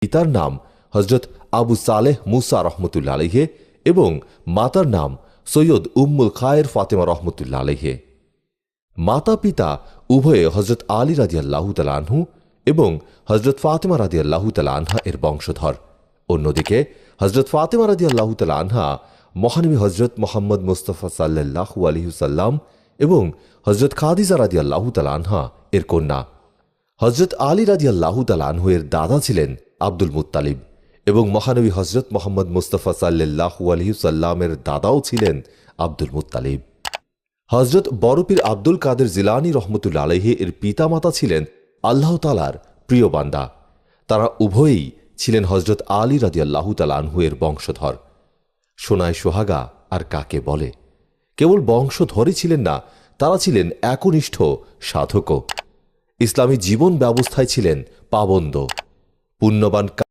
পিতার নাম হজরত আবু সালেহ মুসা রহমতুল্লা আলহে এবং মাতার নাম সৈয়দ উম্মুল খায়ের ফাতেমা রহমতুল্লা আলহে। মাতা পিতা উভয়ে হজরত আলী রাদিয়াল্লাহু তাআলা আনহু এবং হজরত ফাতেমা রাদিয়াল্লাহু তাআলা আনহা এর বংশধর। অন্যদিকে হজরত ফাতেমা রাদিয়াল্লাহু তাআলা আনহা মহানবী হজরত মোহাম্মদ মুস্তাফা সাল্লাল্লাহু আলাইহি ওয়াসাল্লাম এবং হজরত খাদিজা রাদিয়াল্লাহু তাআলা আনহা এর কন্যা। হজরত আলী রাদিয়াল্লাহু তাআলা আনহু এর দাদা ছিলেন আব্দুল মুত্তালিব এবং মহানবী হজরত মোহাম্মদ মুস্তাফা সাল্লাল্লাহু আলাইহি ওয়াসাল্লামের দাদাও ছিলেন আব্দুল মুত্তালিব। হজরত বড়পীর আব্দুল কাদের জিলানী রহমতুল্লা আলাইহি এর পিতামাতা ছিলেন আল্লাহ তাআলার প্রিয় বান্দা। তারা উভয়েই ছিলেন হজরত আলী রাদিয়াল্লাহু তাআলা আনহু এর বংশধর। সোনায় সোহাগা আর কাকে বলে? কেবল বংশধরই ছিলেন না, তারা ছিলেন একনিষ্ঠ সাধকও। ইসলামী জীবন ব্যবস্থায় ছিলেন পাবন্দ। পুণ্যবান